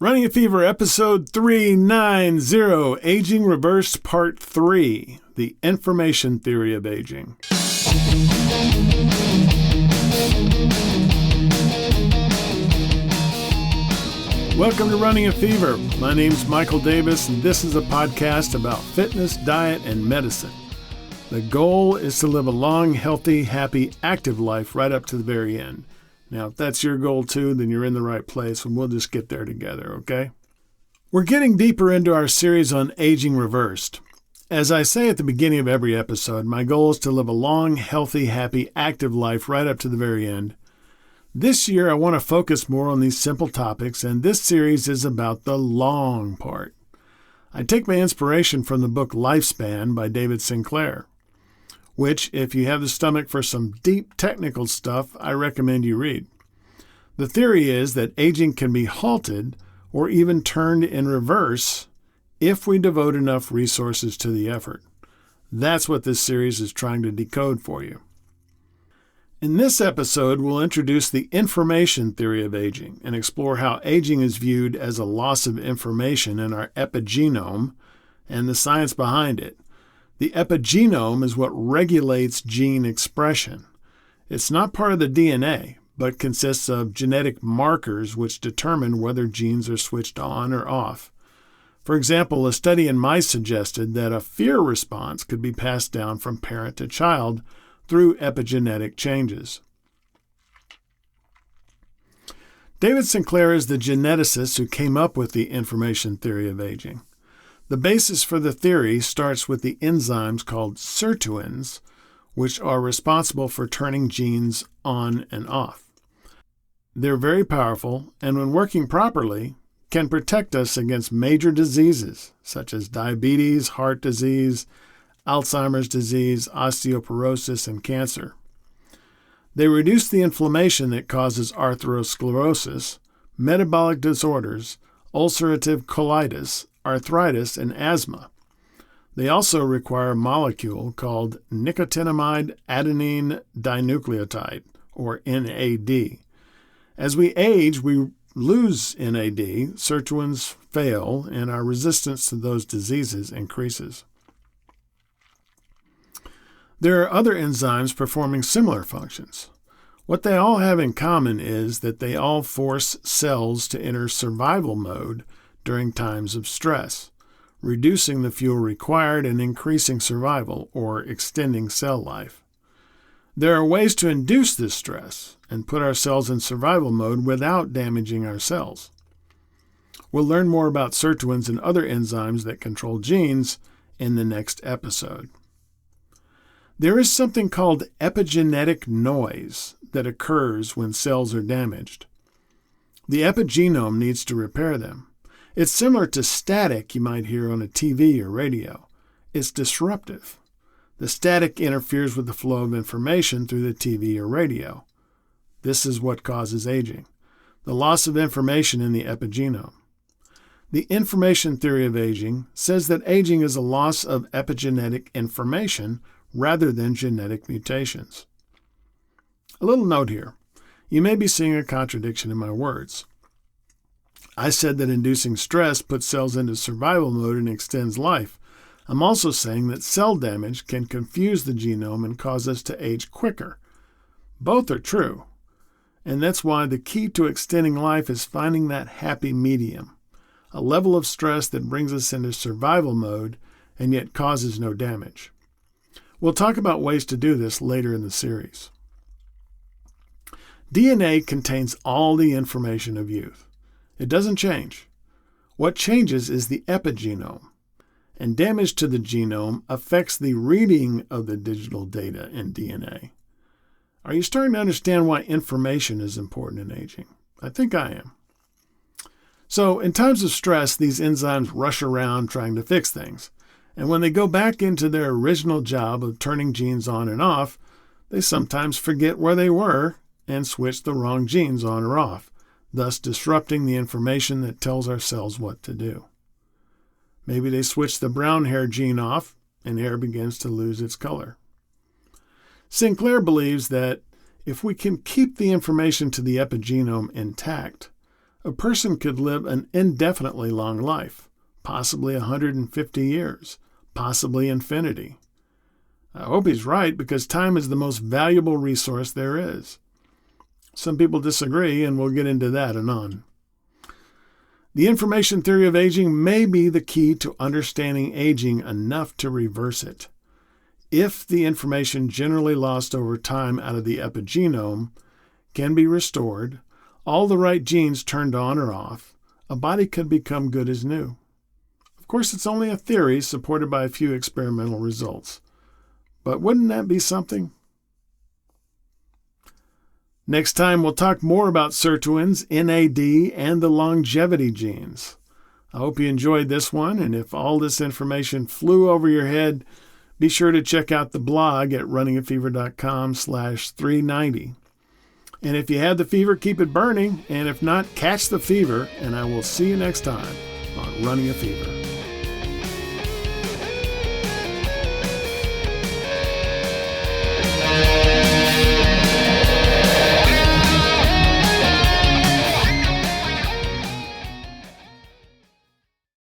Running a Fever, episode 390, Aging Reversed, part 3, the information theory of aging. Welcome to Running a Fever. My name's Michael Davis, and this is a podcast about fitness, diet, and medicine. The goal is to live a long, healthy, happy, active life right up to the very end. Now, if that's your goal too, then you're in the right place, and we'll just get there together, okay? We're getting deeper into our series on aging reversed. As I say at the beginning of every episode, my goal is to live a long, healthy, happy, active life right up to the very end. This year, I want to focus more on these simple topics, and this series is about the long part. I take my inspiration from the book Lifespan by David Sinclair, which, if you have the stomach for some deep technical stuff, I recommend you read. The theory is that aging can be halted or even turned in reverse if we devote enough resources to the effort. That's what this series is trying to decode for you. In this episode, we'll introduce the information theory of aging and explore how aging is viewed as a loss of information in our epigenome and the science behind it. The epigenome is what regulates gene expression. It's not part of the DNA, but consists of genetic markers which determine whether genes are switched on or off. For example, a study in mice suggested that a fear response could be passed down from parent to child through epigenetic changes. David Sinclair is the geneticist who came up with the information theory of aging. The basis for the theory starts with the enzymes called sirtuins, which are responsible for turning genes on and off. They're very powerful, and when working properly, can protect us against major diseases such as diabetes, heart disease, Alzheimer's disease, osteoporosis, and cancer. They reduce the inflammation that causes atherosclerosis, metabolic disorders, ulcerative colitis, arthritis, and asthma. They also require a molecule called nicotinamide adenine dinucleotide, or NAD. As we age, we lose NAD, sirtuins fail, and our resistance to those diseases increases. There are other enzymes performing similar functions. What they all have in common is that they all force cells to enter survival mode during times of stress, reducing the fuel required and increasing survival or extending cell life. There are ways to induce this stress and put our cells in survival mode without damaging our cells. We'll learn more about sirtuins and other enzymes that control genes in the next episode. There is something called epigenetic noise that occurs when cells are damaged. The epigenome needs to repair them. It's similar to static you might hear on a TV or radio. It's disruptive. The static interferes with the flow of information through the TV or radio. This is what causes aging, the loss of information in the epigenome. The information theory of aging says that aging is a loss of epigenetic information rather than genetic mutations. A little note here. You may be seeing a contradiction in my words. I said that inducing stress puts cells into survival mode and extends life. I'm also saying that cell damage can confuse the genome and cause us to age quicker. Both are true, and that's why the key to extending life is finding that happy medium, a level of stress that brings us into survival mode and yet causes no damage. We'll talk about ways to do this later in the series. DNA contains all the information of youth. It doesn't change. What changes is the epigenome, and damage to the genome affects the reading of the digital data in DNA. Are you starting to understand why information is important in aging? I think I am. So, in times of stress, these enzymes rush around trying to fix things. And when they go back into their original job of turning genes on and off, they sometimes forget where they were and switch the wrong genes on or off, thus disrupting the information that tells our cells what to do. Maybe they switch the brown hair gene off and hair begins to lose its color. Sinclair believes that if we can keep the information to the epigenome intact, a person could live an indefinitely long life, possibly 150 years, possibly infinity. I hope he's right, because time is the most valuable resource there is. Some people disagree, and we'll get into that anon. The information theory of aging may be the key to understanding aging enough to reverse it. If the information generally lost over time out of the epigenome can be restored, all the right genes turned on or off, a body could become good as new. Of course, it's only a theory supported by a few experimental results. But wouldn't that be something? Next time, we'll talk more about sirtuins, NAD, and the longevity genes. I hope you enjoyed this one, and if all this information flew over your head, be sure to check out the blog at runningafever.com/390. And if you had the fever, keep it burning, and if not, catch the fever, and I will see you next time on Running a Fever.